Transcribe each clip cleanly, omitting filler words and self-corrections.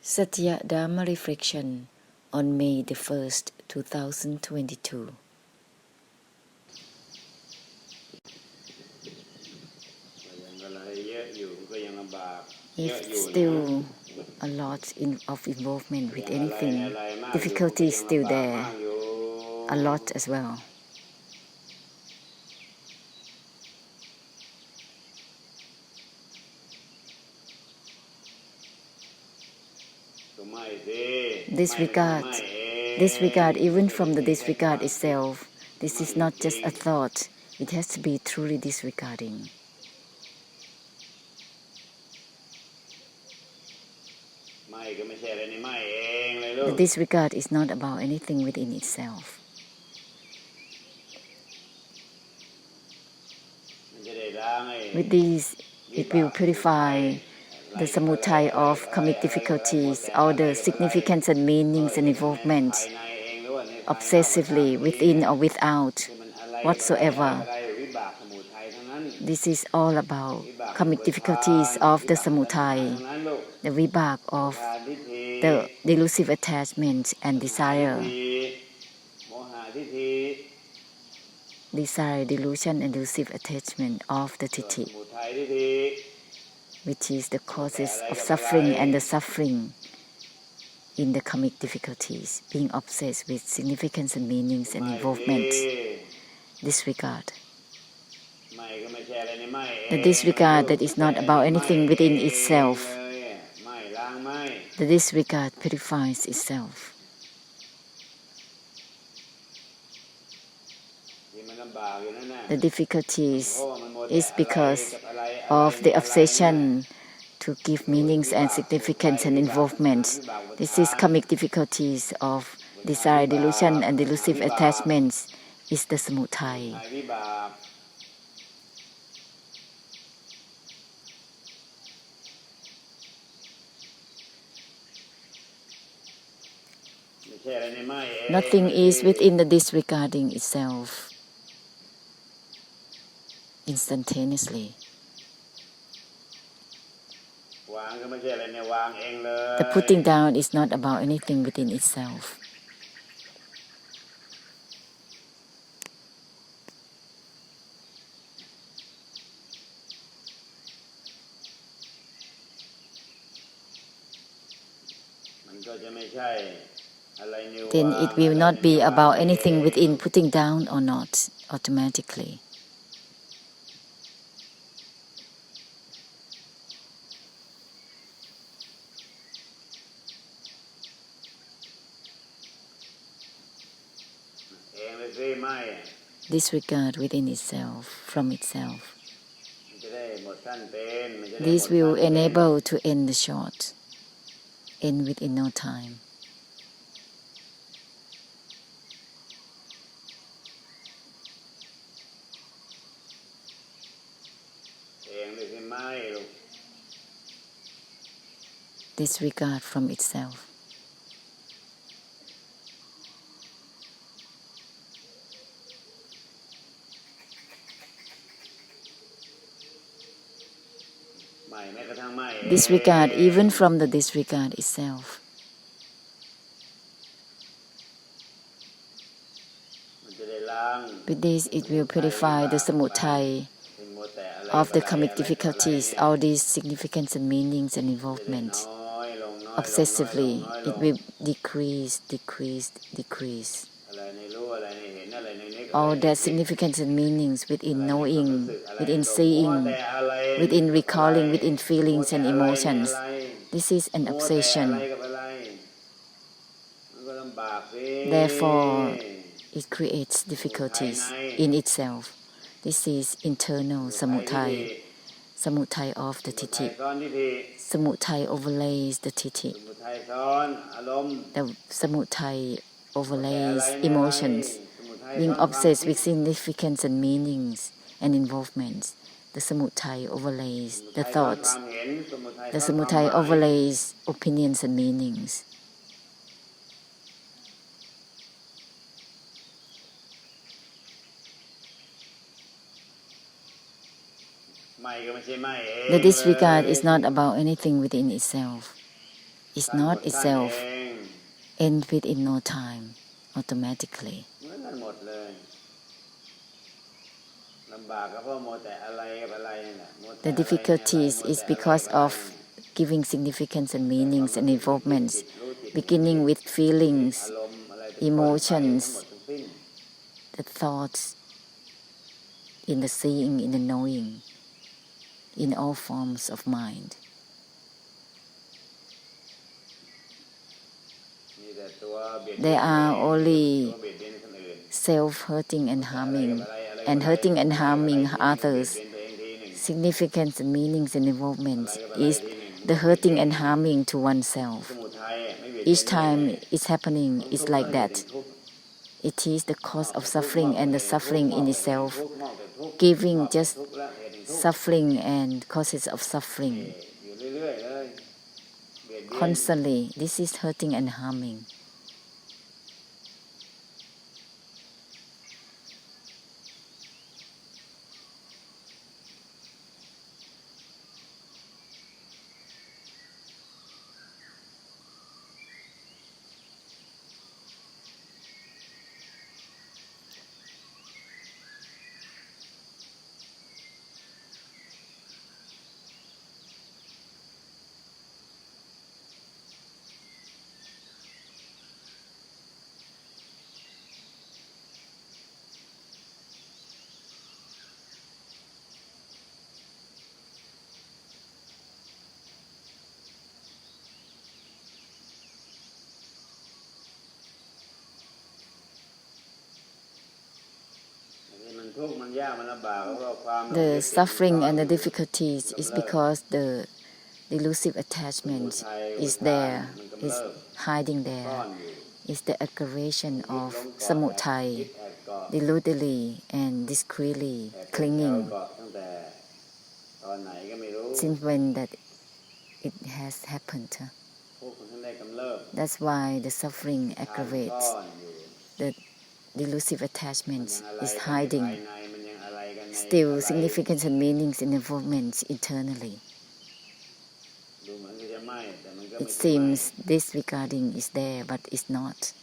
Satya Dharma Reflection on May the 1st, 2022. If still a lot of involvement with anything, difficulty is still there, a lot as well. Disregard even from the disregard itself. This is not just a thought, it has to be truly disregarding. The disregard is not about anything within itself. With these, it will purify the samutaya of karmic difficulties, all the significance and meanings and involvement, obsessively within or without, whatsoever. This is all about karmic difficulties of the samutaya, the vibhak of the delusive attachment and desire, delusion, and delusive attachment of the thitti, which is the causes of suffering and the suffering in the karmic difficulties, being obsessed with significance and meanings and involvement. Disregard. The disregard that is not about anything within itself. The disregard purifies itself. The difficulties is because of the obsession to give meanings and significance and involvement. This is karmic difficulties of desire, delusion, and delusive attachments is the samutaya. Nothing is within the disregarding itself instantaneously. The putting down is not about anything within itself. Then it will not be about anything within putting down or not automatically. Disregard within itself, from itself. This will enable to end the short, end within no time. Disregard from itself. Disregard even from the disregard itself. With this, it will purify the samutaya of the karmic difficulties, all these significance and meanings and involvement. Obsessively, it will decrease. All that significance and meanings within knowing, within seeing, within recalling, within feelings and emotions. This is an obsession. Therefore, it creates difficulties in itself. This is internal samutaya, samutaya of the thitti. Samutaya overlays the thitti. The samutaya overlays emotions, being obsessed with significance and meanings and involvements. The samutaya overlays the thoughts. The samutaya overlays opinions and meanings. The disregard is not about anything within itself. is not itself end within no time automatically. The difficulties is because of giving significance and meanings and involvements, beginning with feelings, emotions, the thoughts, in the seeing, in the knowing, in all forms of mind. There are only self-hurting and harming others. Significance and meanings and involvements is the hurting and harming to oneself. Each time it's happening, it's like that. It is the cause of suffering and the suffering in itself, giving just suffering and causes of suffering. Constantly, this is hurting and harming. The suffering and the difficulties is because the delusive attachment is there, is hiding there, is the aggravation of samudaya, deludedly and discreetly clinging. Since when that it has happened. That's why the suffering aggravates. The delusive attachment is hiding still significance and meanings and involvements internally. It seems disregarding is there, but it's not.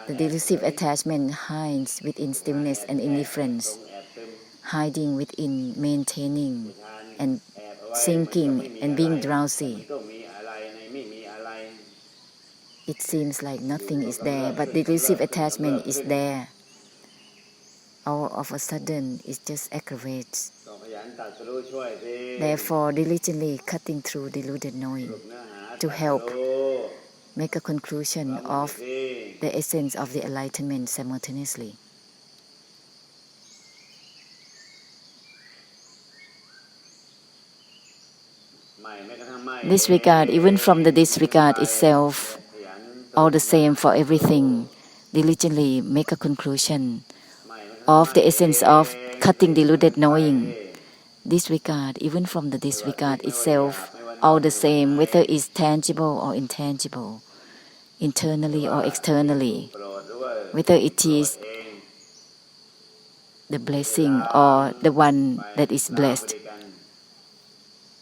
The delusive attachment hides within stillness and indifference, hiding within maintaining and sinking and being drowsy. It seems like nothing is there, but the delusive attachment is there. All of a sudden, it just aggravates. Therefore, diligently cutting through deluded knowing to help make a conclusion of the essence of the enlightenment simultaneously. Disregard, even from the disregard itself, all the same for everything, diligently make a conclusion of the essence of cutting deluded knowing. Disregard, even from the disregard itself, all the same, whether it's tangible or intangible, internally or externally, whether it is the blessing or the one that is blessed.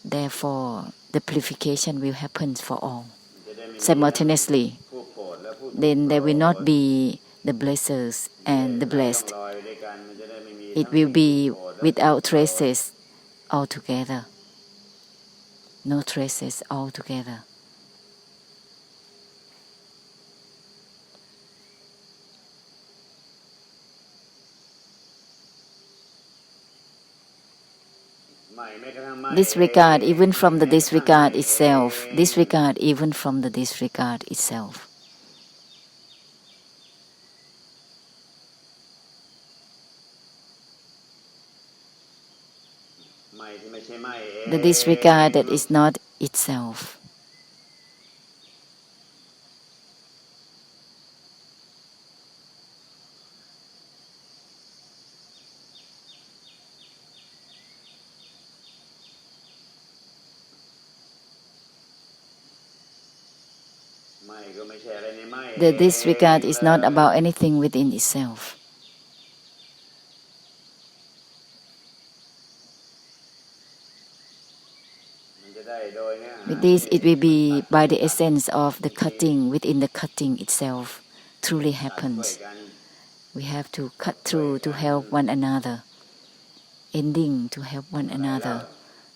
Therefore, the purification will happen for all simultaneously. Then there will not be the blessers and the blessed. It will be without traces altogether. No traces altogether. Disregard even from the disregard itself. Disregard even from the disregard itself. The disregard that is not itself. The disregard is not about anything within itself. With this, it will be by the essence of the cutting within the cutting itself truly happens. We have to cut through to help one another, ending to help one another.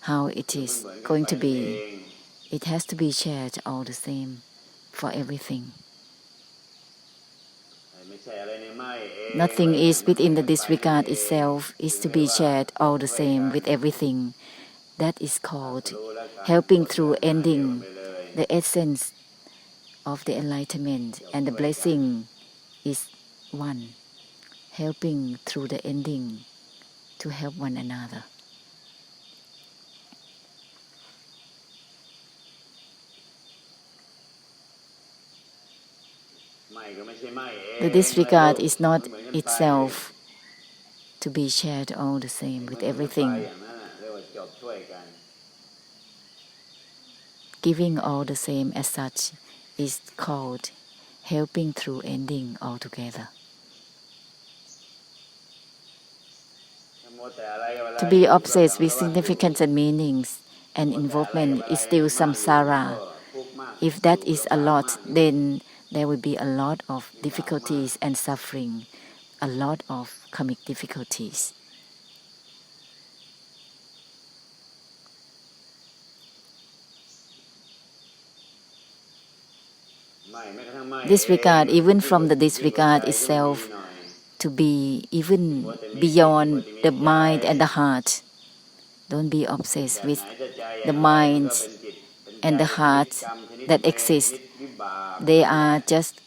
How it is going to be, it has to be shared all the same for everything. Nothing is within the disregard itself is to be shared all the same with everything. That is called helping through ending, the essence of the enlightenment, and the blessing is one, helping through the ending to help one another. The disregard is not itself to be shared all the same with everything. Giving all the same as such is called helping through ending altogether. To be obsessed with significance and meanings and involvement is still samsara. If that is a lot, then there will be a lot of difficulties and suffering, a lot of karmic difficulties. Disregard, even from the disregard itself, to be even beyond the mind and the heart. Don't be obsessed with the mind and the heart that exist. They are just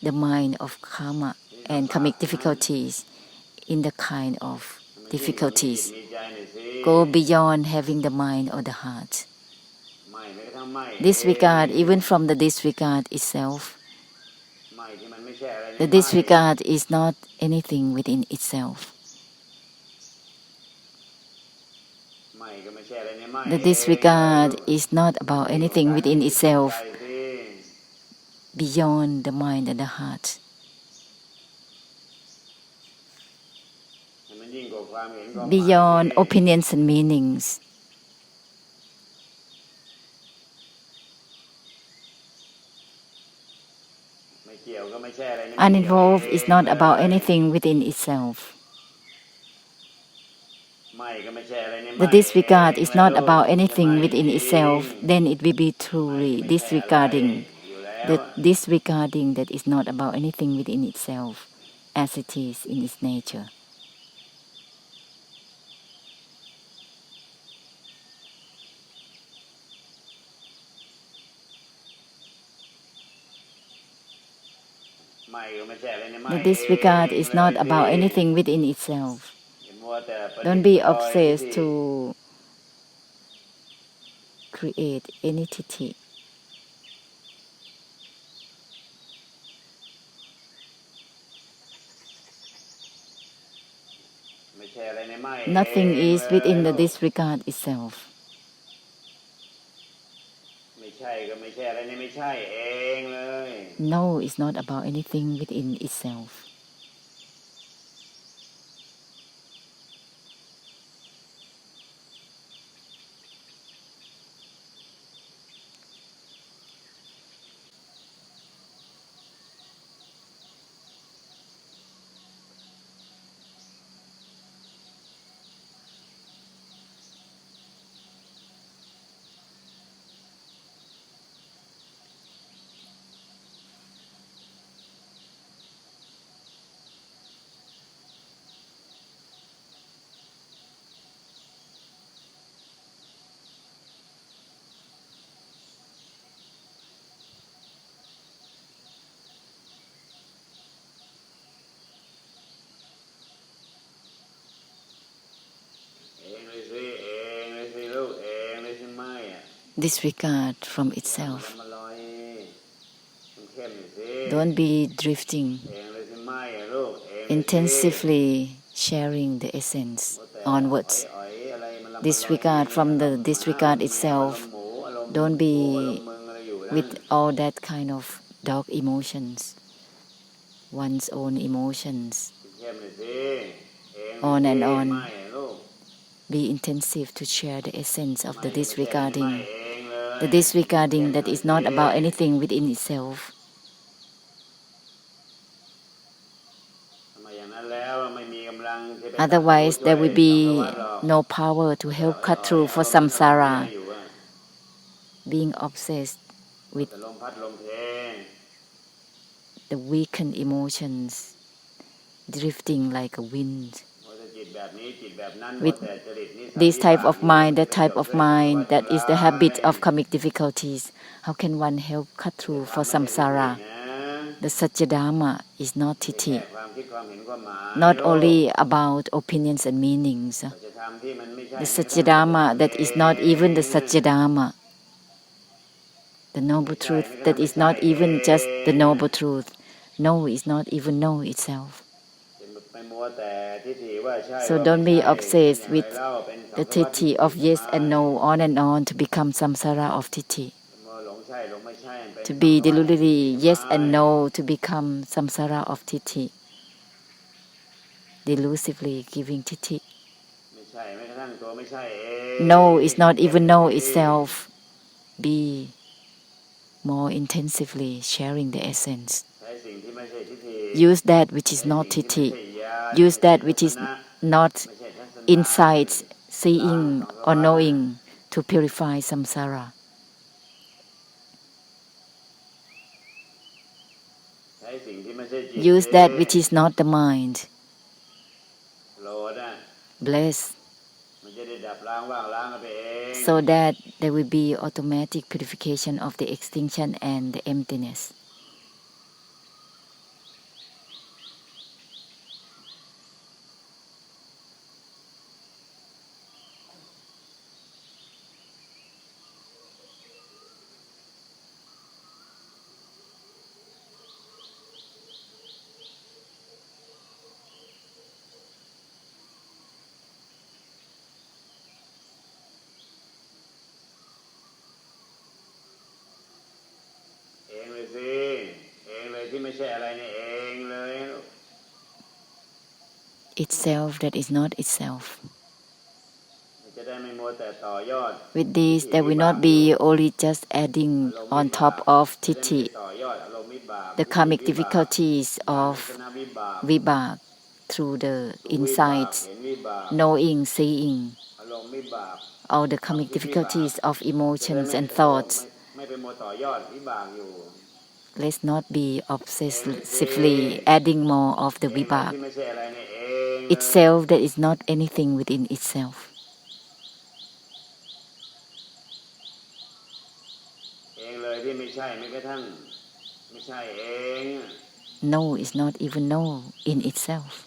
the mind of karma and karmic difficulties in the kind of difficulties. Go beyond having the mind or the heart. Disregard, even from the disregard itself. The disregard is not anything within itself. The disregard is not about anything within itself beyond the mind and the heart. Beyond opinions and meanings. Uninvolved is not about anything within itself. The disregard is not about anything within itself, then it will be truly disregarding. The disregarding that is not about anything within itself, as it is in its nature. The disregard is not about anything within itself. Don't be obsessed to create entity. Nothing is within the disregard itself. No is not about anything within itself. Disregard from itself. Don't be drifting. Intensively sharing the essence onwards. Disregard from the disregard itself. Don't be with all that kind of dark emotions, one's own emotions, on and on. Be intensive to share the essence of the disregarding. The disregarding that is not about anything within itself. Otherwise, there will be no power to help cut through for samsara, being obsessed with the weakened emotions, drifting like a wind. With this type of mind, that type of mind, that is the habit of karmic difficulties. How can one help cut through for samsara? The Satya Dharma is not Tithi, not only about opinions and meanings. The Satya Dharma that is not even the Satya Dharma. The noble truth that is not even just the noble truth. No is not even no itself. So don't be obsessed with the Tithi of yes and no on to become samsara of Tithi. To be deludedly yes and no to become samsara of Tithi. Delusively giving Tithi. No is not even no itself. Be more intensively sharing the essence. Use that which is not Tithi. Use that which is not insight, seeing or knowing to purify samsara. Use that which is not the mind. Bless. So that there will be automatic purification of the extinction and the emptiness. Itself that is not itself. With this, there will not be only just adding on top of Tithi the karmic difficulties of vibhak through the insights, knowing, seeing, all the karmic difficulties of emotions and thoughts. Let's not be obsessively adding more of the vibhak. Itself that is not anything within itself. No is not even no in itself.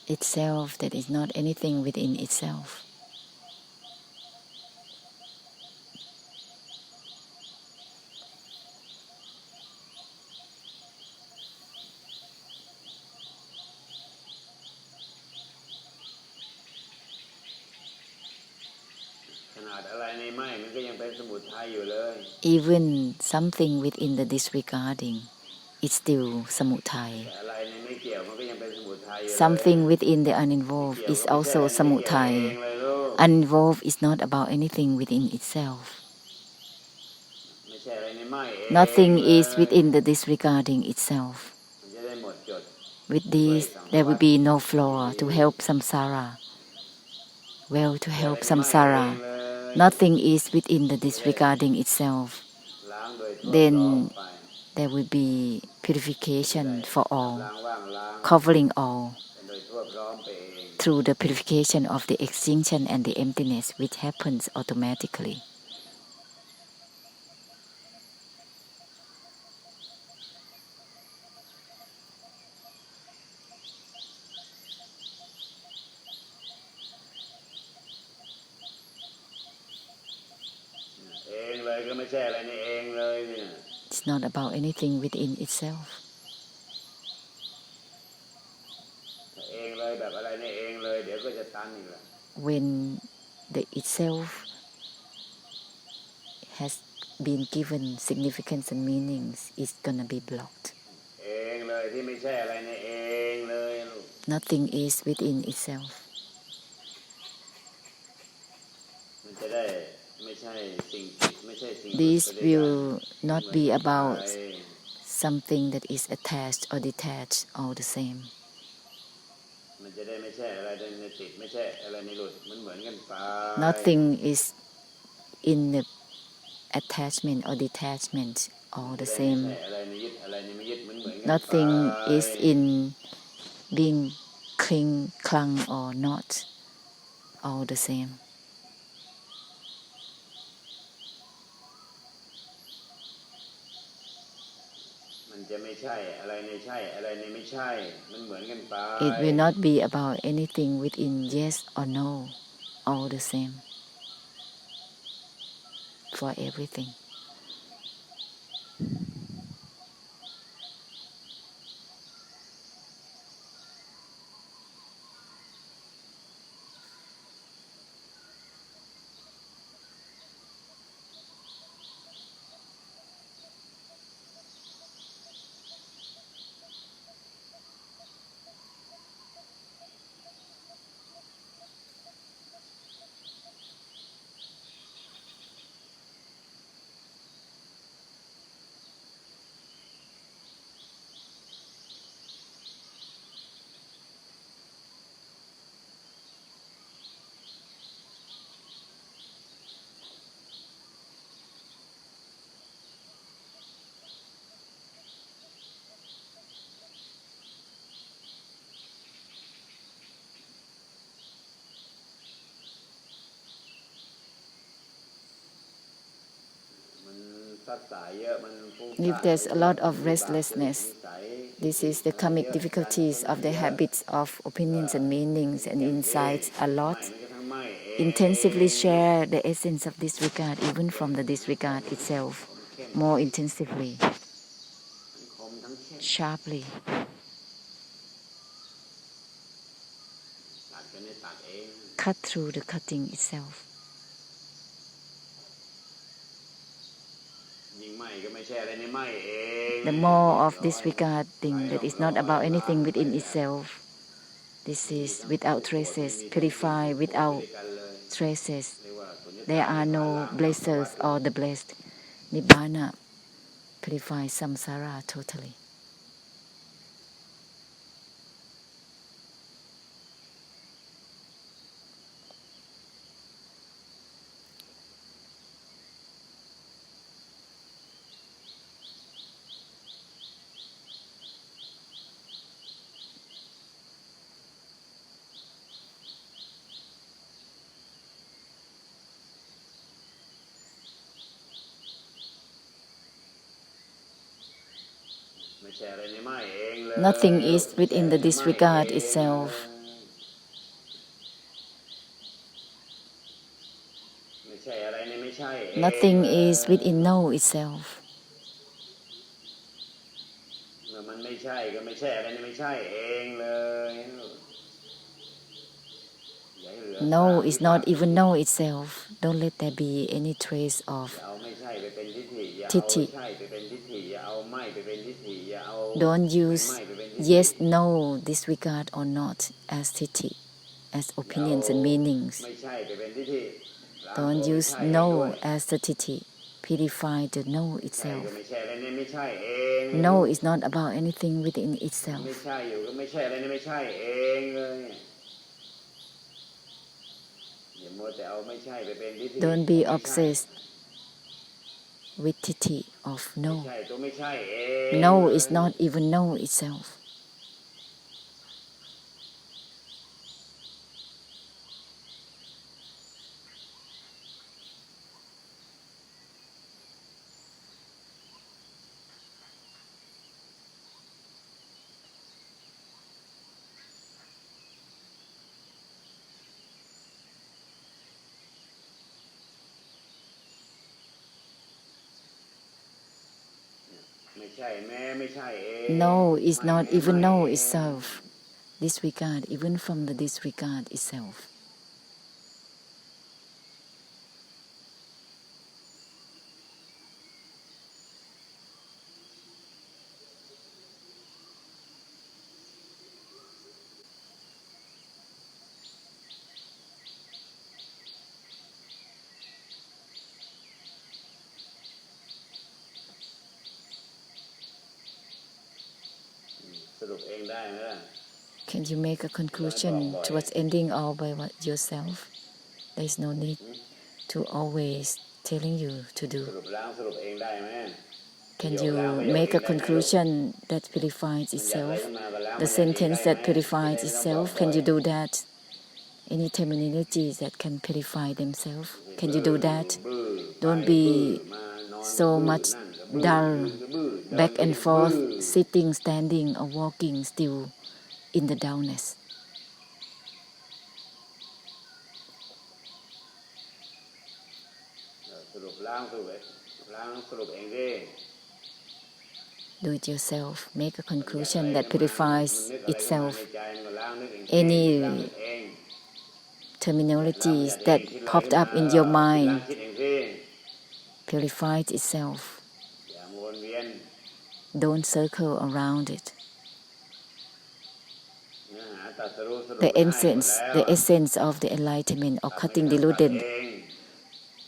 Itself that is not anything within itself. Even something within the disregarding, it's still samudaya. Something within the uninvolved is also samudaya. Uninvolved is not about anything within itself. Nothing is within the disregarding itself. With this, there will be no flaw to help samsara. Well, to help samsara, nothing is within the disregarding itself. Then there will be purification for all, covering all, through the purification of the extinction and the emptiness which happens automatically. It's not about anything within itself. when the itself has been given significance and meanings, it's gonna be blocked. Nothing is within itself. This will not be about something that is attached or detached all the same. Nothing is in the attachment or detachment all the same. Nothing is in being clung or not all the same. It will not be about anything within yes or no all the same for everything. If there's a lot of restlessness, this is the karmic difficulties of the habits of opinions and meanings and insights a lot. Intensively share the essence of disregard, even from the disregard itself, more intensively, sharply. Cut through the cutting itself. The more of disregarding that is not about anything within itself. This is without traces, purify without traces. There are no blessers or the blessed. Nibbana purifies samsara totally. Nothing is within the disregard itself. Nothing is within no itself. No is not even no itself. Don't let there be any trace of titi. Don't use yes, no, disregard or not as titi, as opinions and meanings. Don't use no as the titi. Purify the no itself. No is not about anything within itself. Don't be obsessed with titi of no. No is not even no itself. No is not even no itself. disregard even from the disregard itself. Can you make a conclusion towards ending all by yourself? There is no need to always telling you to do. Can you make a conclusion that purifies itself? The sentence that purifies itself, can you do that? Any terminology that can purify themselves, can you do that? Don't be so much dull, back and forth, sitting, standing, or walking still in the dullness. Do it yourself. Make a conclusion that purifies itself. Any terminologies that popped up in your mind purifies itself. Don't circle around it. The essence of the enlightenment or cutting deluded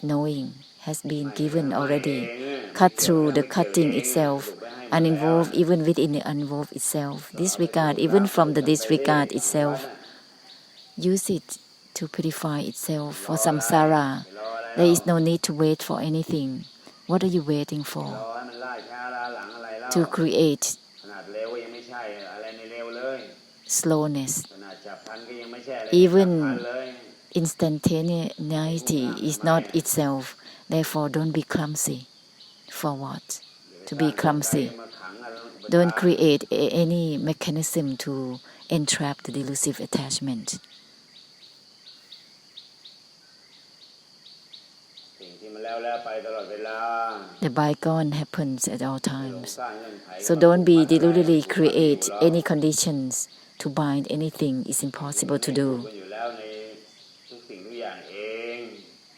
knowing has been given already. Cut through the cutting itself, uninvolved even within the unvolved itself, disregard even from the disregard itself. Use it to purify itself for samsara. There is no need to wait for anything. What are you waiting for? To create slowness. Even instantaneity is not itself. Therefore, don't be clumsy. For what? To be clumsy. Don't create any mechanism to entrap the delusive attachment. The bygone happens at all times. So don't be deludedly create any conditions to bind anything. It's impossible to do.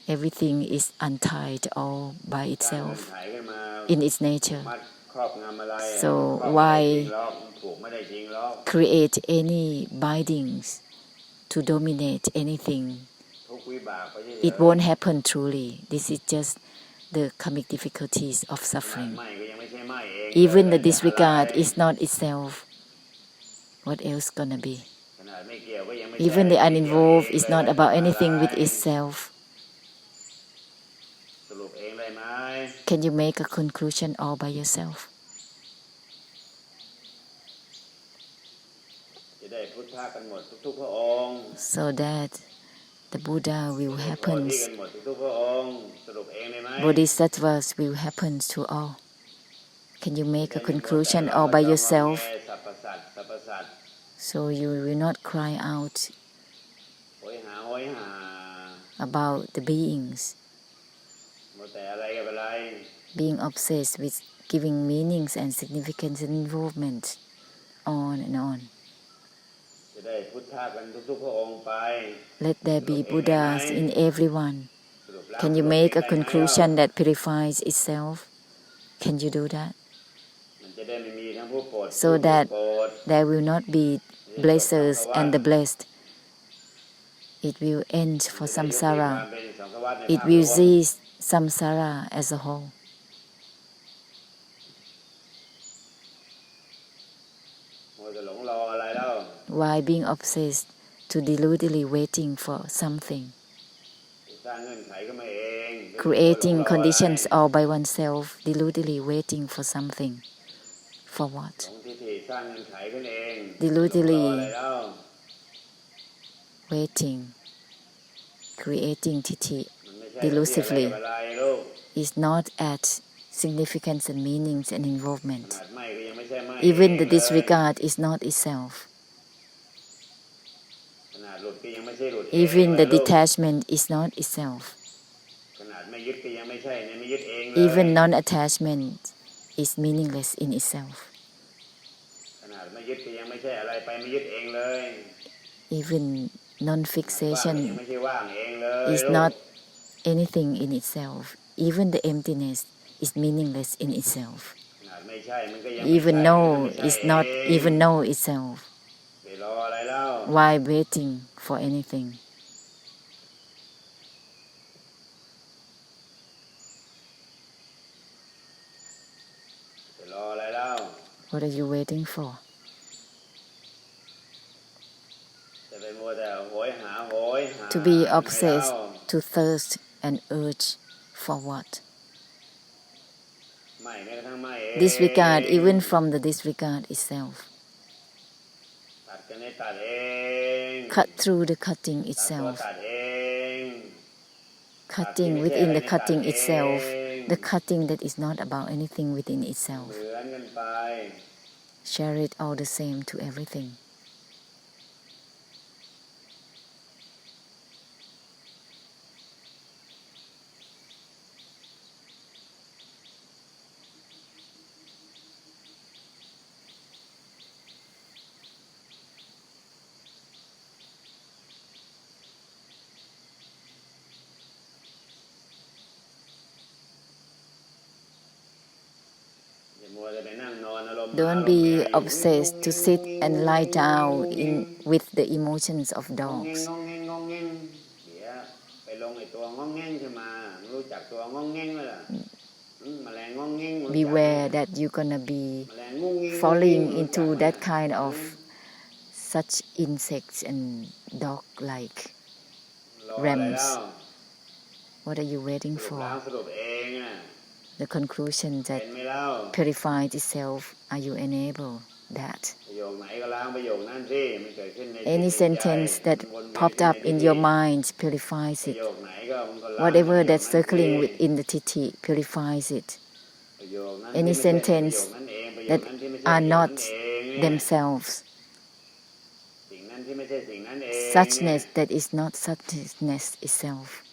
Everything is untied all by itself in its nature. So why create any bindings to dominate anything? It won't happen truly. This is just the karmic difficulties of suffering. Even the disregard is not itself. What else gonna be? Even the uninvolved is not about anything with itself. Can you make a conclusion all by yourself? So that the Buddha will happen, Bodhisattvas will happen to all. Can you make a conclusion all by yourself? So you will not cry out about the beings, being obsessed with giving meanings and significance and involvement, on and on. Let there be Buddhas in everyone. Can you make a conclusion that purifies itself? Can you do that? So that there will not be blessers and the blessed. It will end for samsara. It will cease samsara as a whole. Why being obsessed to deludedly waiting for something? Creating conditions all by oneself, deludedly waiting for something. For what? Deludedly waiting, creating titi delusively is not at significance and meanings and involvement. Even the disregard is not itself. Even the detachment is not itself. Even non-attachment is meaningless in itself. Even non-fixation is not anything in itself. Even the emptiness is meaningless in itself. Even no is not even no itself. Why waiting for anything? What are you waiting for? To be obsessed, to thirst and urge for what? Disregard, even from the disregard itself. Cut through the cutting itself. Cutting within the cutting itself, the cutting that is not about anything within itself. Share it all the same to everything. Don't be obsessed to sit and lie down with the emotions of dogs. Beware that you're gonna be falling into that kind of such insects and dog-like realms. What are you waiting for? The conclusion that purifies itself, are you enabled that? Any sentence that popped up in your mind purifies it. Whatever that's circling within the titi purifies it. Any sentence that are not themselves, suchness that is not suchness itself,